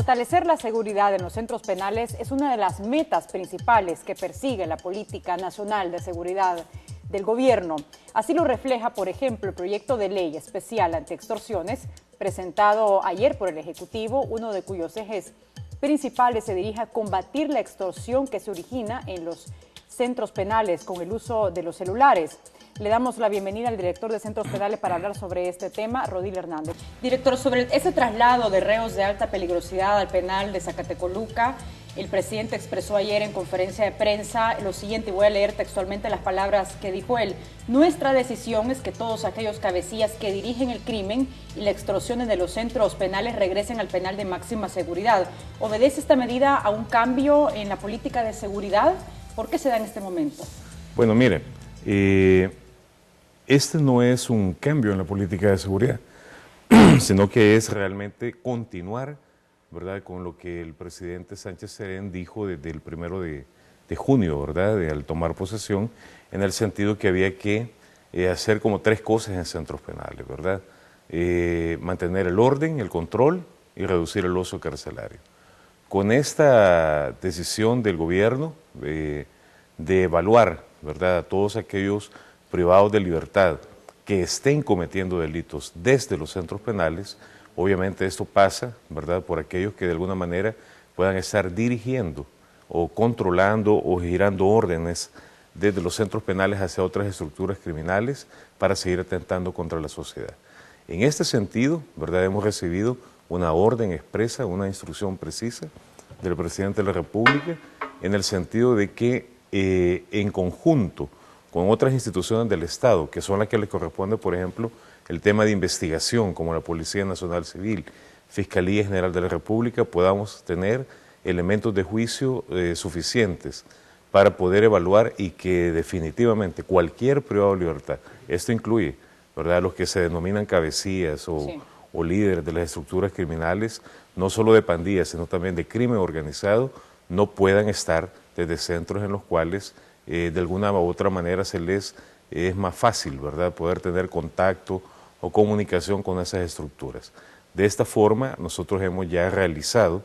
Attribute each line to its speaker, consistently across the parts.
Speaker 1: Fortalecer la seguridad en los centros penales es una de las metas principales que persigue la Política Nacional de Seguridad del Gobierno. Así lo refleja, por ejemplo, el proyecto de ley especial antiextorsiones presentado ayer por el Ejecutivo, uno de cuyos ejes principales se dirige a combatir la extorsión que se origina en los centros penales con el uso de los celulares. Le damos la bienvenida al director de Centros Penales para hablar sobre este tema, Rodil Hernández. Director, sobre ese traslado de reos de alta peligrosidad al penal de Zacatecoluca, el presidente expresó ayer en conferencia de prensa lo siguiente, y voy a leer textualmente las palabras que dijo él. Nuestra decisión es que todos aquellos cabecillas que dirigen el crimen y la extorsión de los centros penales regresen al penal de máxima seguridad. ¿Obedece esta medida a un cambio en la política de seguridad? ¿Por qué se da en este momento?
Speaker 2: Bueno, mire, este no es un cambio en la política de seguridad, sino que es realmente continuar, ¿verdad?, con lo que el presidente Sánchez Serén dijo desde el 1 de junio, ¿verdad?, al tomar posesión, en el sentido que había que hacer como 3 cosas en centros penales, ¿verdad? Mantener el orden, el control y reducir el ocio carcelario. Con esta decisión del gobierno de evaluar, ¿verdad?, a todos aquellos privados de libertad que estén cometiendo delitos desde los centros penales, obviamente esto pasa, ¿verdad?, por aquellos que de alguna manera puedan estar dirigiendo o controlando o girando órdenes desde los centros penales hacia otras estructuras criminales para seguir atentando contra la sociedad. En este sentido, ¿verdad?, hemos recibido una orden expresa, una instrucción precisa del presidente de la República en el sentido de que en conjunto con otras instituciones del Estado, que son las que les corresponde, por ejemplo, el tema de investigación, como la Policía Nacional Civil, Fiscalía General de la República, podamos tener elementos de juicio suficientes para poder evaluar y que definitivamente cualquier privado de libertad, esto incluye, ¿verdad?, los que se denominan cabecillas o líderes de las estructuras criminales, no solo de pandillas, sino también de crimen organizado, no puedan estar desde centros en los cuales de alguna u otra manera es más fácil, ¿verdad?, poder tener contacto o comunicación con esas estructuras. De esta forma, nosotros hemos ya realizado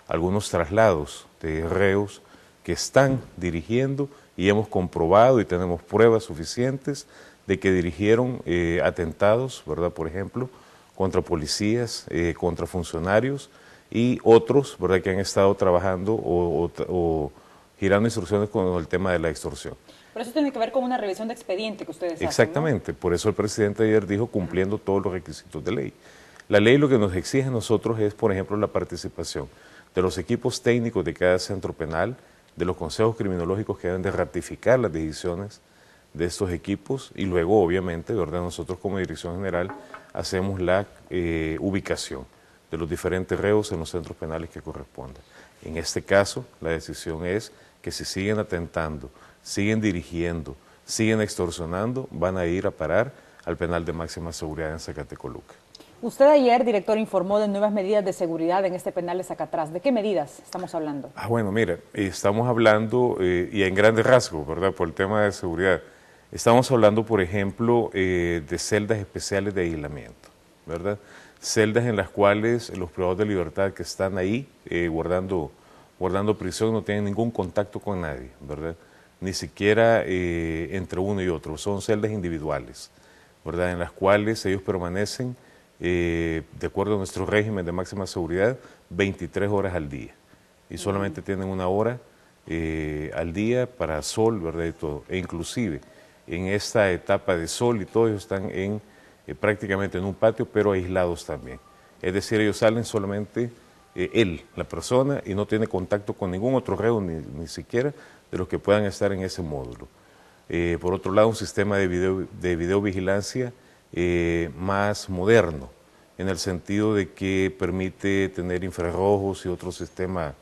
Speaker 2: algunos traslados de reos que están dirigiendo y hemos comprobado y tenemos pruebas suficientes de que dirigieron atentados, ¿verdad?, por ejemplo, contra policías, contra funcionarios y otros, ¿verdad?, que han estado trabajando o girando instrucciones con el tema de la extorsión.
Speaker 1: Pero eso tiene que ver con una revisión de expediente que ustedes hacen,
Speaker 2: Exactamente, ¿no? Por eso el presidente ayer dijo cumpliendo todos los requisitos de ley. La ley lo que nos exige a nosotros es, por ejemplo, la participación de los equipos técnicos de cada centro penal, de los consejos criminológicos que deben de ratificar las decisiones de estos equipos y luego, obviamente, ¿verdad?, nosotros como Dirección General hacemos la ubicación de los diferentes reos en los centros penales que correspondan. En este caso, la decisión es que si siguen atentando, siguen dirigiendo, siguen extorsionando, van a ir a parar al penal de máxima seguridad en Zacatecoluca.
Speaker 1: Usted ayer, director, informó de nuevas medidas de seguridad en este penal de Zacatrás. ¿De qué medidas estamos hablando?
Speaker 2: Bueno, mire, estamos hablando, y en grandes rasgos, ¿verdad?, por el tema de seguridad. Estamos hablando, por ejemplo, de celdas especiales de aislamiento, ¿verdad? Celdas en las cuales los privados de libertad que están ahí guardando prisión no tienen ningún contacto con nadie, ¿verdad?, ni siquiera entre uno y otro. Son celdas individuales, ¿verdad?, en las cuales ellos permanecen, de acuerdo a nuestro régimen de máxima seguridad, 23 horas al día. Y solamente tienen 1 hora al día para sol, ¿verdad?, y todo. E inclusive, en esta etapa de sol y todo, ellos están prácticamente en un patio, pero aislados también. Es decir, ellos salen solamente la persona, y no tiene contacto con ningún otro reo, ni siquiera de los que puedan estar en ese módulo. Por otro lado, un sistema de videovigilancia más moderno, en el sentido de que permite tener infrarrojos y otro sistema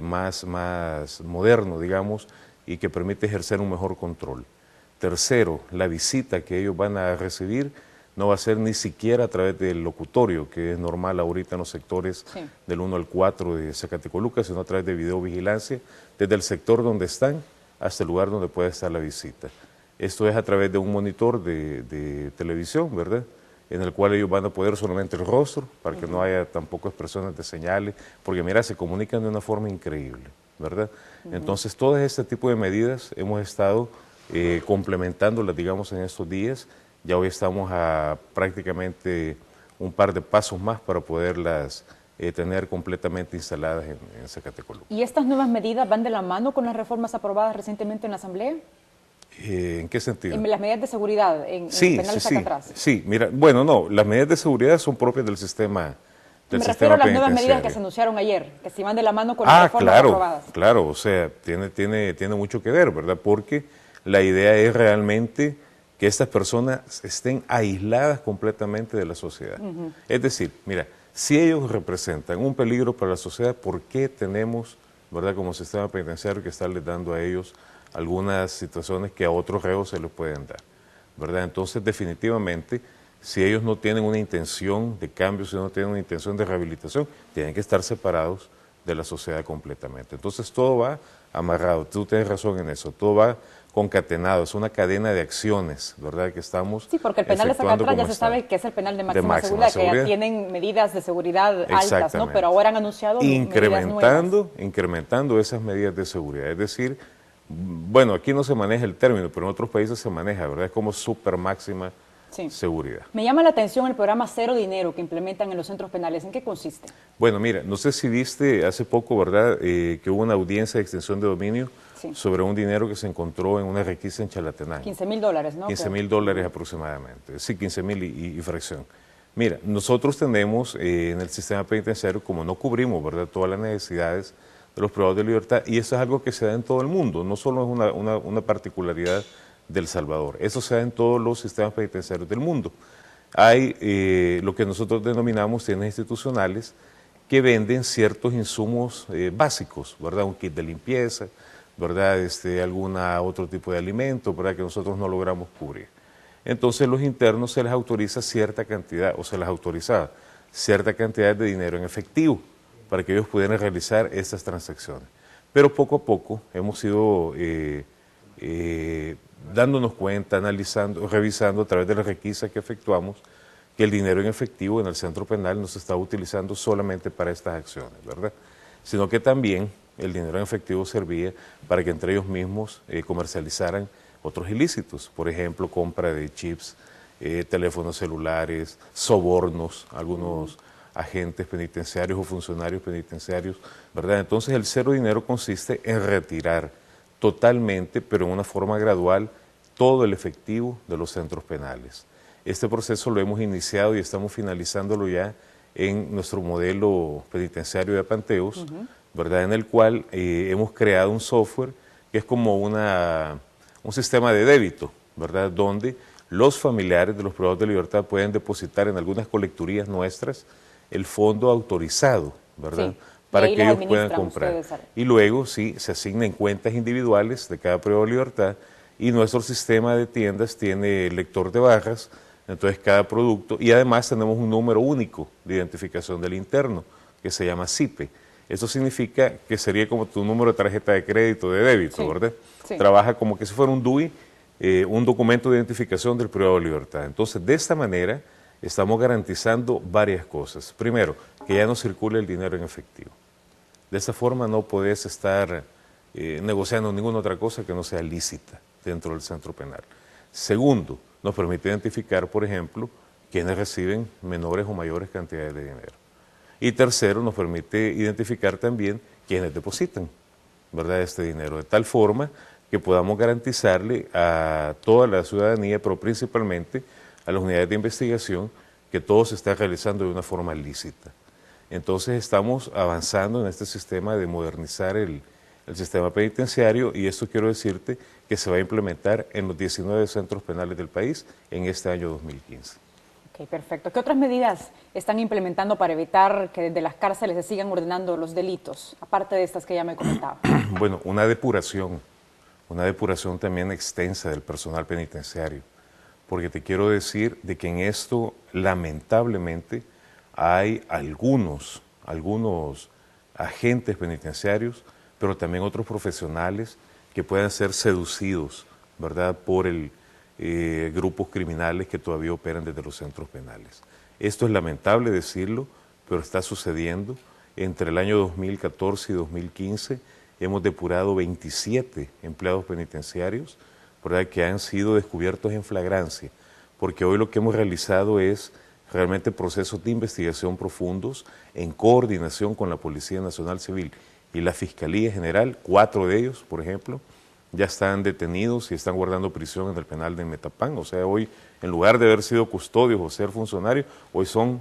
Speaker 2: más moderno, digamos, y que permite ejercer un mejor control. Tercero, la visita que ellos van a recibir no va a ser ni siquiera a través del locutorio, que es normal ahorita en los sectores del 1 al 4 de Zacatecoluca, sino a través de videovigilancia, desde el sector donde están hasta el lugar donde puede estar la visita. Esto es a través de un monitor de televisión, ¿verdad?, en el cual ellos van a poder solamente el rostro, para que no haya tampoco expresiones de señales, porque mira, se comunican de una forma increíble, ¿verdad? Entonces, todo este tipo de medidas hemos estado complementándolas, digamos, en estos días. Ya hoy estamos a prácticamente un par de pasos más para poderlas tener completamente instaladas en Zacatecoluca.
Speaker 1: ¿Y estas nuevas medidas van de la mano con las reformas aprobadas recientemente en la Asamblea?
Speaker 2: ¿En qué sentido?
Speaker 1: En las medidas de seguridad en penales acá atrás.
Speaker 2: Sí, mira, bueno, no, las medidas de seguridad son propias del sistema penitenciario.
Speaker 1: Me refiero a las nuevas medidas que se anunciaron ayer, que si van de la mano con las reformas aprobadas.
Speaker 2: Claro, o sea, tiene mucho que ver, ¿verdad? Porque la idea es realmente que estas personas estén aisladas completamente de la sociedad. Es decir, mira, si ellos representan un peligro para la sociedad, ¿por qué tenemos, verdad, como sistema penitenciario que estarles dando a ellos algunas situaciones que a otros reos se les pueden dar, ¿verdad? Entonces, definitivamente, si ellos no tienen una intención de cambio, si no tienen una intención de rehabilitación, tienen que estar separados de la sociedad completamente. Entonces, todo va amarrado, tú tienes razón en eso, todo va concatenado, es una cadena de acciones, ¿verdad?, que estamos
Speaker 1: Sí, porque el penal de Zacatrás ya se sabe que es el penal de máxima seguridad, que ya tienen medidas de seguridad altas, ¿no? Pero ahora han anunciado medidas nuevas.
Speaker 2: Incrementando esas medidas de seguridad, es decir, bueno, aquí no se maneja el término, pero en otros países se maneja, ¿verdad? Es como super máxima seguridad.
Speaker 1: Me llama la atención el programa Cero Dinero que implementan en los centros penales. ¿En qué consiste?
Speaker 2: Bueno, mira, no sé si viste hace poco, ¿verdad?, que hubo una audiencia de extensión de dominio sobre un dinero que se encontró en una requisa en Chalatenango.
Speaker 1: $15,000, ¿no?
Speaker 2: $15,000 aproximadamente, sí, 15,000 y fracción. Mira, nosotros tenemos en el sistema penitenciario, como no cubrimos, ¿verdad?, todas las necesidades de los privados de libertad, y eso es algo que se da en todo el mundo, no solo es una particularidad de El Salvador, eso se da en todos los sistemas penitenciarios del mundo. Hay lo que nosotros denominamos tiendas institucionales que venden ciertos insumos básicos, ¿verdad? Un kit de limpieza, ¿verdad? Algún otro tipo de alimento, ¿verdad?, que nosotros no logramos cubrir. Entonces, los internos se les autoriza cierta cantidad, o se les autorizaba cierta cantidad de dinero en efectivo, para que ellos pudieran realizar estas transacciones. Pero poco a poco hemos ido dándonos cuenta, analizando, revisando a través de las requisas que efectuamos, que el dinero en efectivo en el centro penal no se está utilizando solamente para estas acciones, ¿verdad?, sino que también el dinero en efectivo servía para que entre ellos mismos comercializaran otros ilícitos, por ejemplo, compra de chips, teléfonos celulares, sobornos, algunos agentes penitenciarios o funcionarios penitenciarios, ¿verdad? Entonces el cero dinero consiste en retirar totalmente, pero en una forma gradual, todo el efectivo de los centros penales. Este proceso lo hemos iniciado y estamos finalizándolo ya en nuestro modelo penitenciario de Apanteos, ¿verdad?, en el cual hemos creado un software que es como un sistema de débito, ¿verdad?, donde los familiares de los privados de libertad pueden depositar en algunas colecturías nuestras el fondo autorizado, ¿verdad?,
Speaker 1: sí,
Speaker 2: para que ellos puedan comprar. Y luego, sí, se asignan cuentas individuales de cada privado de libertad y nuestro sistema de tiendas tiene lector de barras, entonces cada producto, y además tenemos un número único de identificación del interno, que se llama CIPE. Eso significa que sería como tu número de tarjeta de crédito, de débito, ¿verdad? Sí. Trabaja como que si fuera un DUI, un documento de identificación del privado de libertad. Entonces, de esta manera, estamos garantizando varias cosas. Primero, que ya no circule el dinero en efectivo. De esa forma no podés estar negociando ninguna otra cosa que no sea lícita dentro del centro penal. Segundo, nos permite identificar, por ejemplo, quienes reciben menores o mayores cantidades de dinero. Y tercero, nos permite identificar también quienes depositan, ¿verdad?, este dinero, de tal forma que podamos garantizarle a toda la ciudadanía, pero principalmente a las unidades de investigación, que todo se está realizando de una forma lícita. Entonces estamos avanzando en este sistema de modernizar el sistema penitenciario, y esto quiero decirte que se va a implementar en los 19 centros penales del país en este año 2015.
Speaker 1: Ok, perfecto. ¿Qué otras medidas están implementando para evitar que desde las cárceles se sigan ordenando los delitos, aparte de estas que ya me comentaba?
Speaker 2: Bueno, una depuración también extensa del personal penitenciario, porque te quiero decir de que en esto, lamentablemente, hay algunos agentes penitenciarios, pero también otros profesionales que puedan ser seducidos, ¿verdad?, por el grupos criminales que todavía operan desde los centros penales. Esto es lamentable decirlo, pero está sucediendo. Entre el año 2014 y 2015 hemos depurado 27 empleados penitenciarios, ¿verdad?, que han sido descubiertos en flagrancia, porque hoy lo que hemos realizado es realmente procesos de investigación profundos en coordinación con la Policía Nacional Civil y la Fiscalía General. 4 de ellos, por ejemplo, ya están detenidos y están guardando prisión en el penal de Metapán. O sea, hoy, en lugar de haber sido custodios o ser funcionarios, hoy son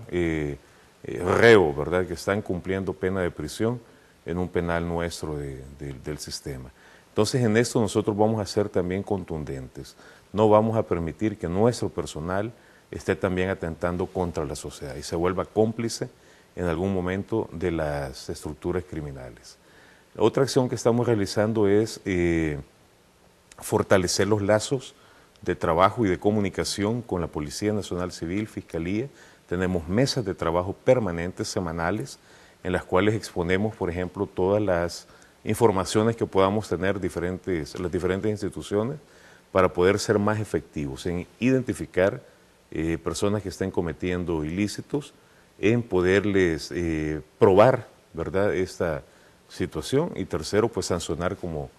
Speaker 2: reos, ¿verdad?, que están cumpliendo pena de prisión en un penal nuestro del sistema. Entonces, en esto nosotros vamos a ser también contundentes. No vamos a permitir que nuestro personal esté también atentando contra la sociedad y se vuelva cómplice en algún momento de las estructuras criminales. Otra acción que estamos realizando es fortalecer los lazos de trabajo y de comunicación con la Policía Nacional Civil, Fiscalía. Tenemos mesas de trabajo permanentes, semanales, en las cuales exponemos, por ejemplo, todas las informaciones que podamos tener las diferentes instituciones para poder ser más efectivos en identificar personas que estén cometiendo ilícitos, en poderles probar, ¿verdad?, esta situación, y tercero, pues sancionar como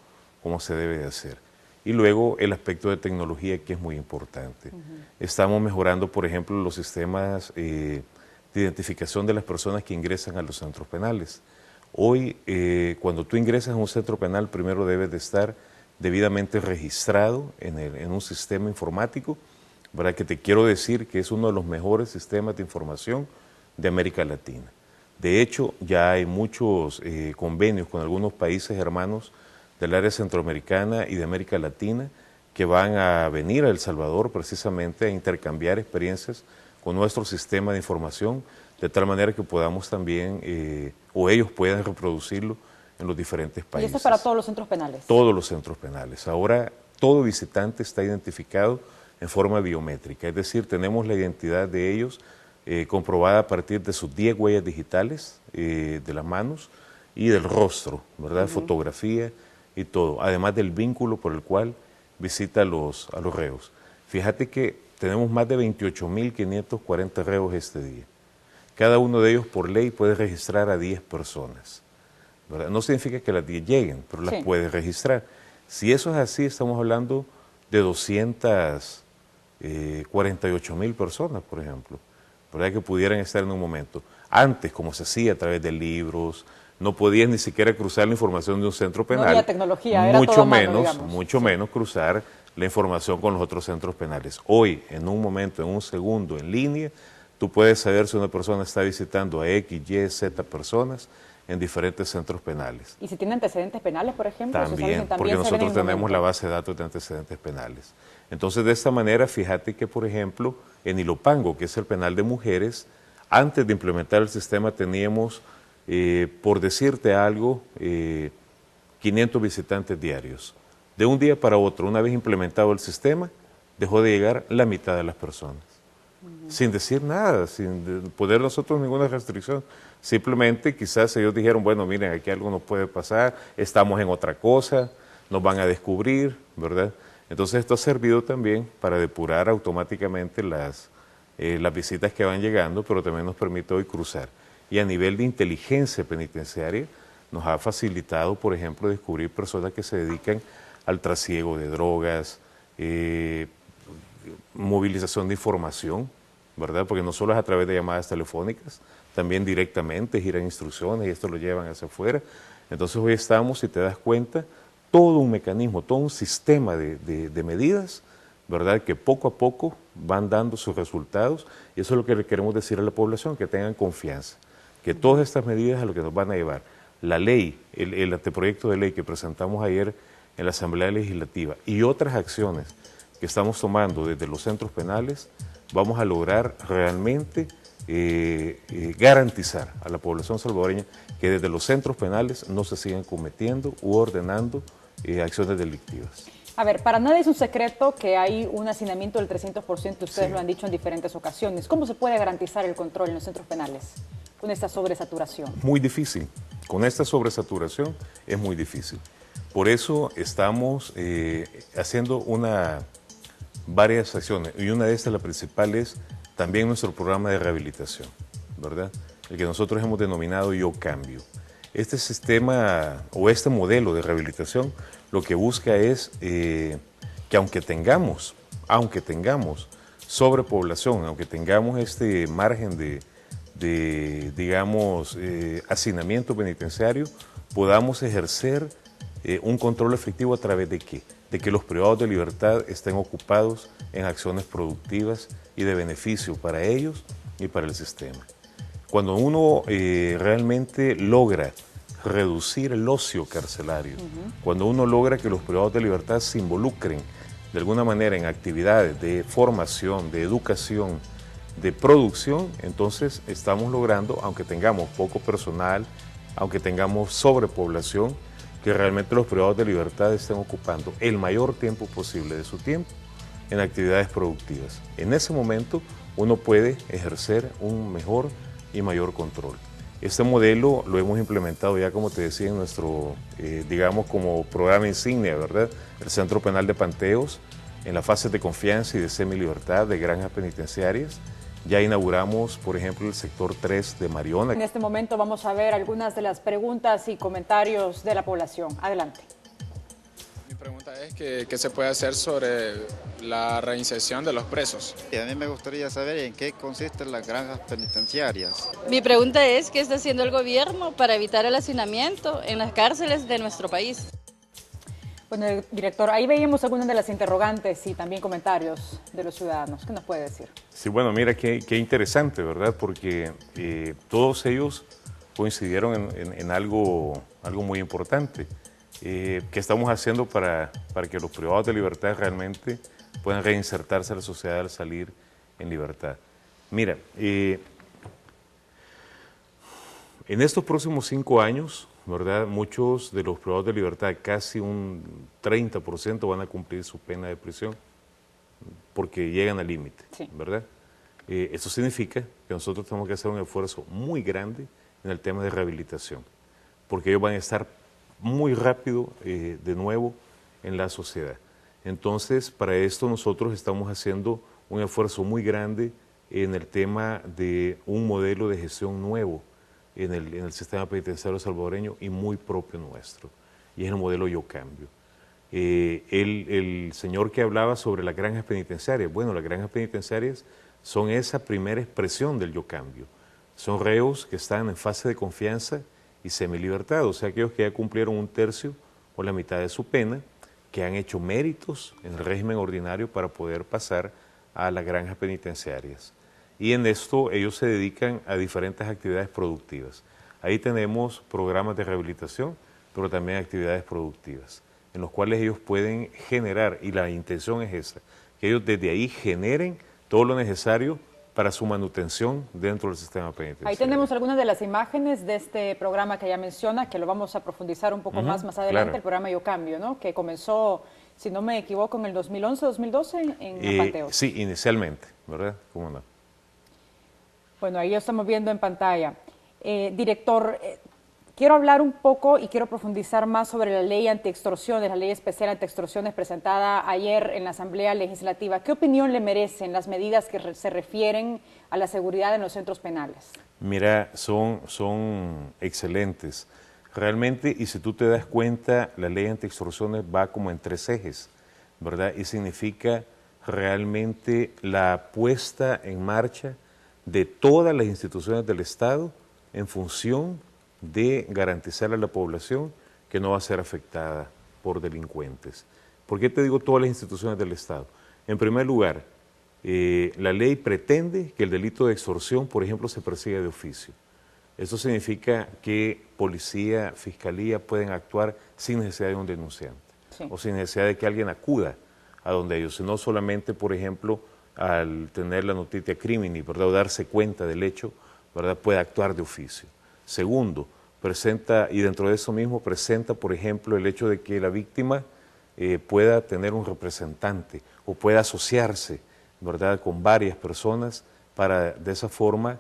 Speaker 2: se debe de hacer. Y luego el aspecto de tecnología, que es muy importante. Estamos mejorando, por ejemplo, los sistemas de identificación de las personas que ingresan a los centros penales. Hoy, cuando tú ingresas a un centro penal, primero debes de estar debidamente registrado en un sistema informático, ¿verdad?, que te quiero decir que es uno de los mejores sistemas de información de América Latina. De hecho, ya hay muchos convenios con algunos países hermanos del área centroamericana y de América Latina que van a venir a El Salvador precisamente a intercambiar experiencias con nuestro sistema de información, de tal manera que podamos también, o ellos puedan reproducirlo en los diferentes países.
Speaker 1: ¿Y esto es para todos los centros penales?
Speaker 2: Todos los centros penales. Ahora, todo visitante está identificado en forma biométrica, es decir, tenemos la identidad de ellos comprobada a partir de sus 10 huellas digitales de las manos y del rostro, ¿verdad?, fotografía y todo, además del vínculo por el cual visita a los reos. Fíjate que tenemos más de 28.540 reos este día. Cada uno de ellos por ley puede registrar a 10 personas, ¿verdad? No significa que las 10 lleguen, pero las puede registrar. Si eso es así, estamos hablando de 248.000 personas, por ejemplo, ¿verdad?, que pudieran estar en un momento. Antes, como se hacía a través de libros, no podías ni siquiera cruzar la información de un centro penal.
Speaker 1: No había tecnología, era todo a mano, digamos.
Speaker 2: Mucho menos cruzar la información con los otros centros penales. Hoy, en un momento, en un segundo, en línea, tú puedes saber si una persona está visitando a X, Y, Z personas en diferentes centros penales.
Speaker 1: ¿Y si tiene antecedentes penales, por ejemplo?
Speaker 2: También, porque nosotros tenemos la base de datos de antecedentes penales. Entonces, de esta manera, fíjate que, por ejemplo, en Ilopango, que es el penal de mujeres, antes de implementar el sistema teníamos, por decirte algo, 500 visitantes diarios. De un día para otro, una vez implementado el sistema, dejó de llegar la mitad de las personas. Sin decir nada, sin poner nosotros ninguna restricción. Simplemente quizás ellos dijeron, bueno, miren, aquí algo nos puede pasar, estamos en otra cosa, nos van a descubrir, ¿verdad? Entonces esto ha servido también para depurar automáticamente las visitas que van llegando, pero también nos permite hoy cruzar. Y a nivel de inteligencia penitenciaria nos ha facilitado, por ejemplo, descubrir personas que se dedican al trasiego de drogas, movilización de información, ¿verdad? Porque no solo es a través de llamadas telefónicas, también directamente giran instrucciones y esto lo llevan hacia afuera. Entonces hoy estamos, si te das cuenta, todo un mecanismo, todo un sistema de medidas, ¿verdad?, que poco a poco van dando sus resultados, y eso es lo que le queremos decir a la población, que tengan confianza, que todas estas medidas a lo que nos van a llevar. La ley, el anteproyecto de ley que presentamos ayer en la Asamblea Legislativa y otras acciones que estamos tomando desde los centros penales, vamos a lograr realmente garantizar a la población salvadoreña que desde los centros penales no se sigan cometiendo u ordenando acciones delictivas.
Speaker 1: A ver, para nadie es un secreto que hay un hacinamiento del 300%, ustedes lo han dicho en diferentes ocasiones. ¿Cómo se puede garantizar el control en los centros penales con esta sobresaturación?
Speaker 2: Muy difícil. Con esta sobresaturación es muy difícil. Por eso estamos haciendo una varias acciones y una de estas, la principal, es también nuestro programa de rehabilitación, ¿verdad? El que nosotros hemos denominado Yo Cambio. Este sistema o este modelo de rehabilitación lo que busca es que aunque tengamos sobrepoblación, aunque tengamos este margen de digamos, hacinamiento penitenciario, podamos ejercer un control efectivo a través de ¿qué? De que los privados de libertad estén ocupados en acciones productivas y de beneficio para ellos y para el sistema. Cuando uno realmente logra reducir el ocio carcelario, cuando uno logra que los privados de libertad se involucren de alguna manera en actividades de formación, de educación, de producción, entonces estamos logrando, aunque tengamos poco personal, aunque tengamos sobrepoblación, que realmente los privados de libertad estén ocupando el mayor tiempo posible de su tiempo en actividades productivas. En ese momento uno puede ejercer un mejor y mayor control. Este modelo lo hemos implementado ya, como te decía, en nuestro, digamos, como programa insignia, ¿verdad? El Centro Penal de Panteos, en las fases de confianza y de semilibertad de granjas penitenciarias. Ya inauguramos, por ejemplo, el sector 3 de Mariona.
Speaker 1: En este momento vamos a ver algunas de las preguntas y comentarios de la población. Adelante.
Speaker 3: Mi pregunta es ¿qué se puede hacer sobre la reinserción de los presos?
Speaker 4: A mí me gustaría saber en qué consisten las granjas penitenciarias.
Speaker 5: Mi pregunta es ¿qué está haciendo el gobierno para evitar el hacinamiento en las cárceles de nuestro país?
Speaker 1: Bueno, director, ahí veíamos algunas de las interrogantes y también comentarios de los ciudadanos. ¿Qué nos puede decir?
Speaker 2: Sí, bueno, mira qué interesante, ¿verdad? Porque todos ellos coincidieron en algo muy importante. ¿Qué estamos haciendo para que los privados de libertad realmente puedan reinsertarse a la sociedad al salir en libertad? Mira, en estos próximos 5 años, ¿verdad? Muchos de los privados de libertad, casi un 30%, van a cumplir su pena de prisión porque llegan al límite, sí, ¿verdad? Eso significa que nosotros tenemos que hacer un esfuerzo muy grande en el tema de rehabilitación, porque ellos van a estar muy rápido de nuevo en la sociedad. Entonces, para esto nosotros estamos haciendo un esfuerzo muy grande en el tema de un modelo de gestión nuevo en el sistema penitenciario salvadoreño y muy propio nuestro, y es el modelo Yo Cambio. El señor que hablaba sobre las granjas penitenciarias, bueno, las granjas penitenciarias son esa primera expresión del Yo Cambio. Son reos que están en fase de confianza y semilibertad, o sea, aquellos que ya cumplieron un tercio o la mitad de su pena, que han hecho méritos en el régimen ordinario para poder pasar a las granjas penitenciarias. Y en esto ellos se dedican a diferentes actividades productivas. Ahí tenemos programas de rehabilitación, pero también actividades productivas, en los cuales ellos pueden generar, y la intención es esa, que ellos desde ahí generen todo lo necesario para su manutención dentro del sistema penitenciario.
Speaker 1: Ahí tenemos algunas de las imágenes de este programa que ya menciona, que lo vamos a profundizar un poco más adelante, claro. El programa Yo Cambio, ¿no? Que comenzó, si no me equivoco, en el 2011-2012 en Panteos.
Speaker 2: Sí, inicialmente, ¿verdad? ¿Cómo no?
Speaker 1: Bueno, ahí lo estamos viendo en pantalla. Director, quiero hablar un poco y quiero profundizar más sobre la ley antiextorsiones, la ley especial antiextorsiones presentada ayer en la Asamblea Legislativa. ¿Qué opinión le merecen las medidas que se refieren a la seguridad en los centros penales?
Speaker 2: Mira, son excelentes. Realmente, y si tú te das cuenta, la ley antiextorsiones va como en 3 ejes, ¿verdad? Y significa realmente la puesta en marcha de todas las instituciones del Estado en función de garantizar a la población que no va a ser afectada por delincuentes. ¿Por qué te digo todas las instituciones del Estado? En primer lugar, la ley pretende que el delito de extorsión, por ejemplo, se persiga de oficio. Eso significa que policía, fiscalía pueden actuar sin necesidad de un denunciante, sí, o sin necesidad de que alguien acuda a donde ellos, sino solamente, por ejemplo, al tener la noticia crimini, ¿verdad?, o darse cuenta del hecho, ¿verdad?, puede actuar de oficio. Segundo, presenta, y dentro de eso mismo presenta, por ejemplo, el hecho de que la víctima pueda tener un representante o pueda asociarse, ¿verdad?, con varias personas para de esa forma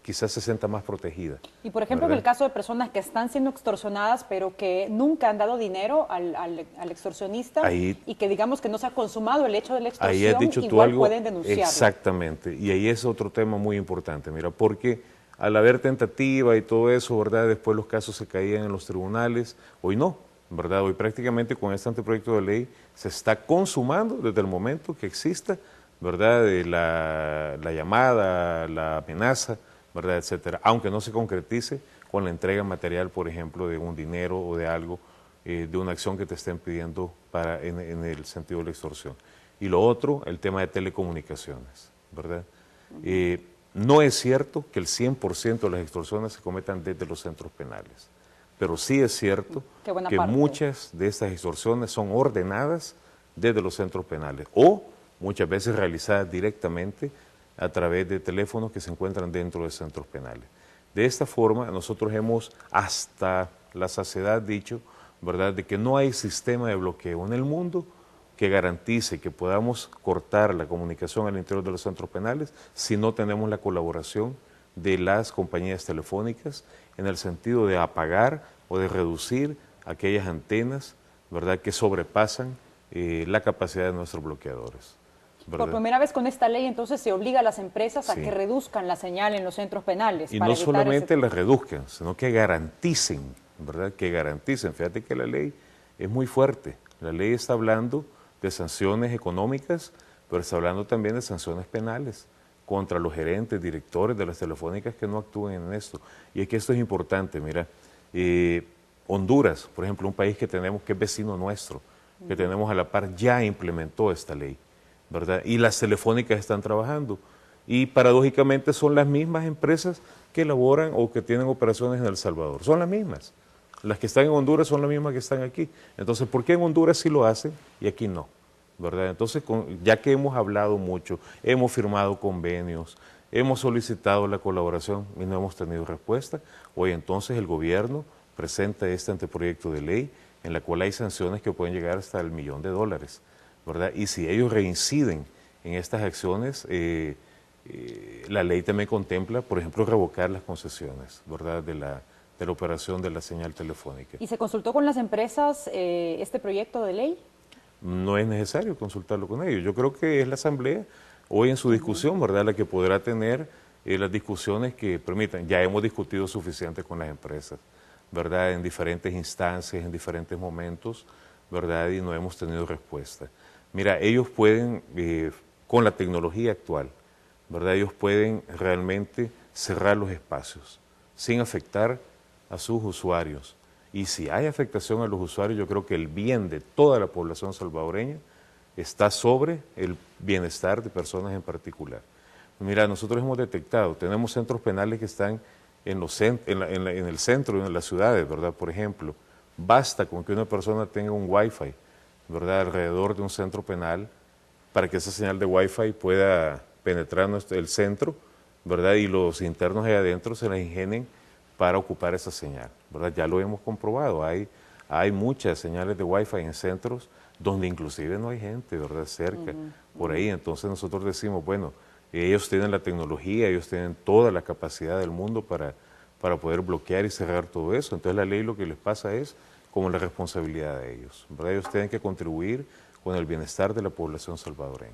Speaker 2: quizás se sienta más protegida.
Speaker 1: Y por ejemplo,
Speaker 2: ¿verdad?
Speaker 1: en el caso de personas que están siendo extorsionadas, pero que nunca han dado dinero al extorsionista
Speaker 2: Ahí,
Speaker 1: y que digamos que no se ha consumado el hecho de la
Speaker 2: ahí has
Speaker 1: extorsión,
Speaker 2: dicho tú
Speaker 1: igual
Speaker 2: algo,
Speaker 1: pueden denunciarlo.
Speaker 2: exactamente, y ahí es otro tema muy importante, mira, porque al haber tentativa y todo eso, ¿verdad? Después los casos se caían en los tribunales, hoy no, ¿verdad? Hoy prácticamente con este anteproyecto de ley se está consumando desde el momento que exista, ¿verdad? De la llamada, la amenaza, ¿verdad? Etcétera, aunque no se concretice con la entrega material, por ejemplo, de un dinero o de algo, de una acción que te estén pidiendo en el sentido de la extorsión. Y lo otro, el tema de telecomunicaciones, ¿verdad? No es cierto que el 100% de las extorsiones se cometan desde los centros penales, pero sí es cierto que muchas de estas extorsiones son ordenadas desde los centros penales o muchas veces realizadas directamente a través de teléfonos que se encuentran dentro de centros penales. De esta forma, nosotros hemos hasta la saciedad dicho, ¿verdad?, de que no hay sistema de bloqueo en el mundo que garantice que podamos cortar la comunicación al interior de los centros penales si no tenemos la colaboración de las compañías telefónicas en el sentido de apagar o de reducir aquellas antenas, ¿verdad?, que sobrepasan la capacidad de nuestros bloqueadores. ¿verdad?
Speaker 1: Por primera vez con esta ley entonces se obliga a las empresas a que reduzcan la señal en los centros penales.
Speaker 2: Y no solamente la reduzcan, sino que garanticen, ¿verdad? Que garanticen. Fíjate que la ley es muy fuerte. La ley está hablando de sanciones económicas, pero está hablando también de sanciones penales contra los gerentes, directores de las telefónicas que no actúen en esto. Y es que esto es importante, mira, Honduras, por ejemplo, un país que tenemos que es vecino nuestro, que tenemos a la par, ya implementó esta ley, ¿verdad? Y las telefónicas están trabajando. Y paradójicamente son las mismas empresas que elaboran o que tienen operaciones en El Salvador. Son las mismas. Las que están en Honduras son las mismas que están aquí. Entonces, ¿por qué en Honduras sí lo hacen y aquí no? ¿Verdad? Entonces, ya que hemos hablado mucho, hemos firmado convenios, hemos solicitado la colaboración y no hemos tenido respuesta, hoy entonces el gobierno presenta este anteproyecto de ley en la cual hay sanciones que pueden llegar hasta el $1.000.000, ¿verdad? Y si ellos reinciden en estas acciones, la ley también contempla, por ejemplo, revocar las concesiones, ¿verdad?, de la operación de la señal telefónica.
Speaker 1: ¿Y se consultó con las empresas este proyecto de ley?
Speaker 2: No es necesario consultarlo con ellos. Yo creo que es la Asamblea hoy en su discusión, ¿verdad?, la que podrá tener las discusiones que permitan. Ya hemos discutido suficiente con las empresas, ¿verdad?, en diferentes instancias, en diferentes momentos, ¿verdad?, y no hemos tenido respuesta. Mira, ellos pueden, con la tecnología actual, ¿verdad?, ellos pueden realmente cerrar los espacios sin afectar a sus usuarios. Y si hay afectación a los usuarios, yo creo que el bien de toda la población salvadoreña está sobre el bienestar de personas en particular. Mira, nosotros hemos detectado, tenemos centros penales que están en el centro, en las ciudades, ¿verdad? Por ejemplo, basta con que una persona tenga un Wi-Fi, ¿verdad?, alrededor de un centro penal para que esa señal de Wi-Fi pueda penetrar el centro, ¿verdad?, y los internos ahí adentro se la ingenien para ocupar esa señal, ¿verdad? Ya lo hemos comprobado, hay muchas señales de Wi-Fi en centros donde inclusive no hay gente, ¿verdad?, cerca, por ahí. Entonces nosotros decimos, bueno, ellos tienen la tecnología, ellos tienen toda la capacidad del mundo para poder bloquear y cerrar todo eso. Entonces la ley lo que les pasa es como la responsabilidad de ellos, ¿verdad? Ellos tienen que contribuir con el bienestar de la población salvadoreña.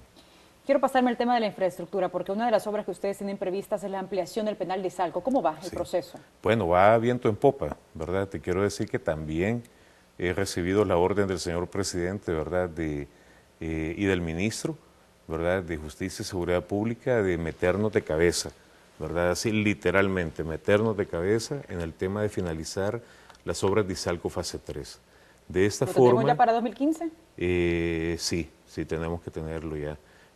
Speaker 1: Quiero pasarme al tema de la infraestructura, porque una de las obras que ustedes tienen previstas es la ampliación del penal de Izalco. ¿Cómo va el proceso?
Speaker 2: Bueno, va viento en popa, ¿verdad? Te quiero decir que también he recibido la orden del señor presidente, ¿verdad?, y del ministro, ¿verdad?, de Justicia y Seguridad Pública, de meternos de cabeza, ¿verdad?, así literalmente, meternos de cabeza en el tema de finalizar las obras de Izalco fase 3. De esta forma... ¿Lo tenemos
Speaker 1: ya para 2015?
Speaker 2: Sí, tenemos que tenerlo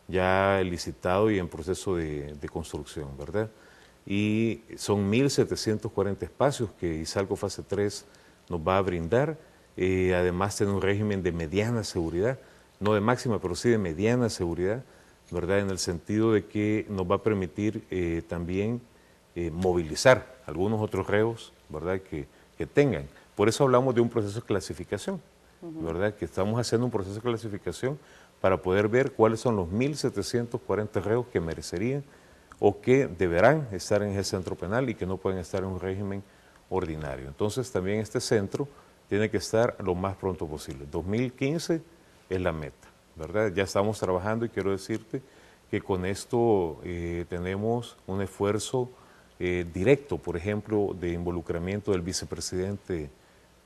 Speaker 2: ya licitado y en proceso de construcción, ¿verdad? Y son 1.740 espacios que Izalco fase 3 nos va a brindar. Además tiene un régimen de mediana seguridad, no de máxima, pero sí de mediana seguridad, ¿verdad?, en el sentido de que nos va a permitir también movilizar algunos otros reos, ¿verdad?, que tengan. Por eso hablamos de un proceso de clasificación, ¿verdad?, que estamos haciendo un proceso de clasificación para poder ver cuáles son los 1.740 reos que merecerían o que deberán estar en ese centro penal y que no pueden estar en un régimen ordinario. Entonces también este centro tiene que estar lo más pronto posible. 2015 es la meta, ¿verdad? Ya estamos trabajando y quiero decirte que con esto tenemos un esfuerzo directo, por ejemplo, de involucramiento del vicepresidente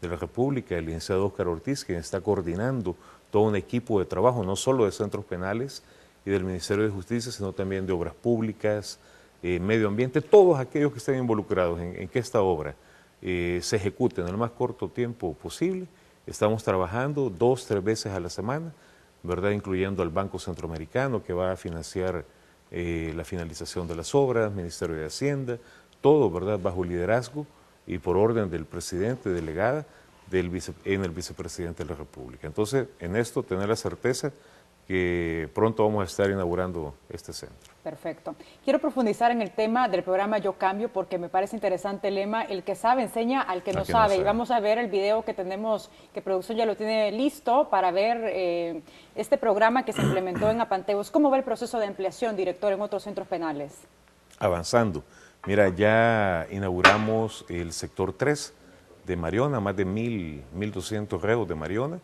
Speaker 2: de la República, el licenciado Óscar Ortiz, quien está coordinando todo un equipo de trabajo, no solo de centros penales y del Ministerio de Justicia, sino también de obras públicas, medio ambiente, todos aquellos que estén involucrados en que esta obra se ejecute en el más corto tiempo posible. Estamos trabajando 2 o 3 veces a la semana, ¿verdad? Incluyendo al Banco Centroamericano, que va a financiar la finalización de las obras, Ministerio de Hacienda, todo, ¿verdad?, bajo liderazgo y por orden del presidente, delegada, en el vicepresidente de la República. Entonces, en esto, tener la certeza que pronto vamos a estar inaugurando este centro.
Speaker 1: Perfecto. Quiero profundizar en el tema del programa Yo Cambio porque me parece interesante el lema, el que sabe enseña al que no sabe. Y vamos a ver el video que tenemos, que producción ya lo tiene listo para ver este programa que se implementó en Apanteos. ¿Cómo va el proceso de ampliación, director, en otros centros penales?
Speaker 2: Avanzando. Mira, ya inauguramos el sector 3 de Mariona, más de 1.200 reos de Mariona.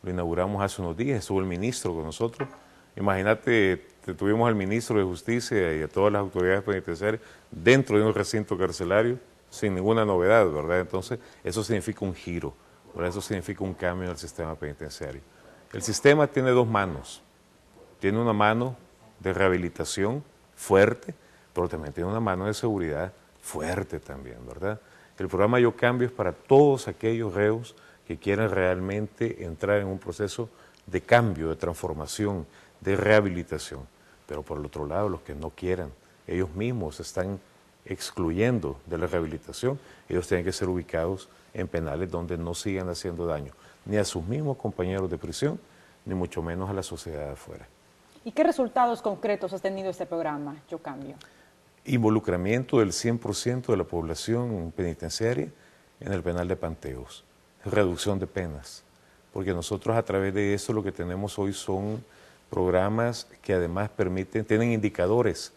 Speaker 2: Lo inauguramos hace unos días, estuvo el ministro con nosotros. Imagínate, tuvimos al ministro de Justicia y a todas las autoridades penitenciarias dentro de un recinto carcelario sin ninguna novedad, ¿verdad? Entonces, eso significa un giro, ¿verdad? Eso significa un cambio en el sistema penitenciario. El sistema tiene 2 manos. Tiene una mano de rehabilitación fuerte, pero también tiene una mano de seguridad fuerte también, ¿verdad? El programa Yo Cambio es para todos aquellos reos que quieren realmente entrar en un proceso de cambio, de transformación, de rehabilitación. Pero por el otro lado, los que no quieran, ellos mismos se están excluyendo de la rehabilitación, ellos tienen que ser ubicados en penales donde no sigan haciendo daño, ni a sus mismos compañeros de prisión, ni mucho menos a la sociedad de afuera.
Speaker 1: ¿Y qué resultados concretos ha tenido este programa Yo Cambio?
Speaker 2: Involucramiento del 100% de la población penitenciaria en el penal de Panteos. Reducción de penas, porque nosotros a través de eso lo que tenemos hoy son programas que además tienen indicadores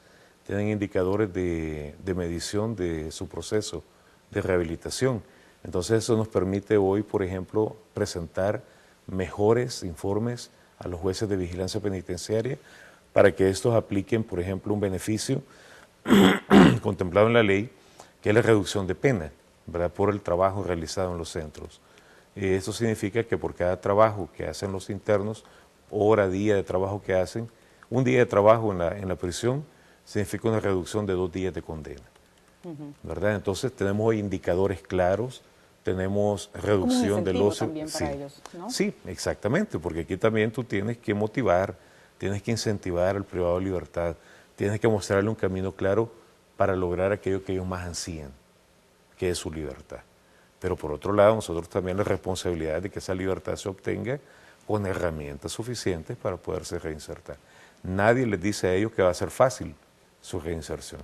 Speaker 2: de medición de su proceso de rehabilitación. Entonces eso nos permite hoy, por ejemplo, presentar mejores informes a los jueces de vigilancia penitenciaria para que estos apliquen, por ejemplo, un beneficio contemplado en la ley, que es la reducción de pena, ¿verdad?, por el trabajo realizado en los centros. Eso significa que por cada trabajo que hacen los internos, hora, día de trabajo que hacen, un día de trabajo en la prisión significa una reducción de 2 días de condena, ¿verdad? Entonces tenemos hoy indicadores claros, tenemos reducción del ocio.
Speaker 1: También para ellos, ¿no?
Speaker 2: Sí, exactamente, porque aquí también tú tienes que motivar, tienes que incentivar al privado de libertad, tienes que mostrarle un camino claro para lograr aquello que ellos más ansían, que es su libertad. Pero por otro lado, nosotros también la responsabilidad de que esa libertad se obtenga con herramientas suficientes para poderse reinsertar. Nadie les dice a ellos que va a ser fácil su reinserción,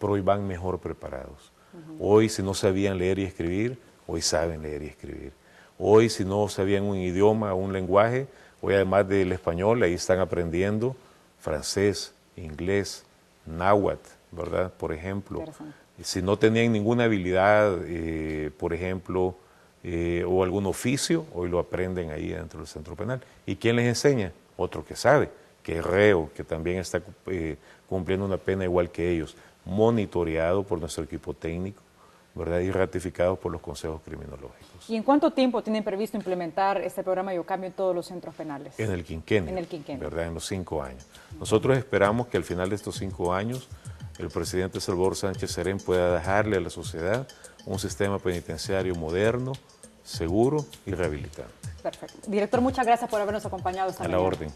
Speaker 2: pero hoy van mejor preparados. Hoy, si no sabían leer y escribir, hoy saben leer y escribir. Hoy, si no sabían un idioma o un lenguaje, hoy además del español, ahí están aprendiendo francés, inglés, náhuatl, ¿verdad? Por ejemplo. Si no tenían ninguna habilidad, por ejemplo, o algún oficio, hoy lo aprenden ahí dentro del centro penal. ¿Y quién les enseña? Otro que sabe, que es reo, que también está cumpliendo una pena igual que ellos, monitoreado por nuestro equipo técnico, ¿verdad?, y ratificado por los consejos criminológicos.
Speaker 1: ¿Y en cuánto tiempo tienen previsto implementar este programa Yo Cambio en todos los centros penales?
Speaker 2: En el quinquenio.
Speaker 1: En el quinquenio.
Speaker 2: ¿Verdad?, en los 5 años. Nosotros esperamos que al final de estos 5 años el presidente Salvador Sánchez Serén pueda dejarle a la sociedad un sistema penitenciario moderno, seguro y rehabilitante.
Speaker 1: Perfecto. Director, muchas gracias por habernos acompañado esta mañana.
Speaker 2: A la orden.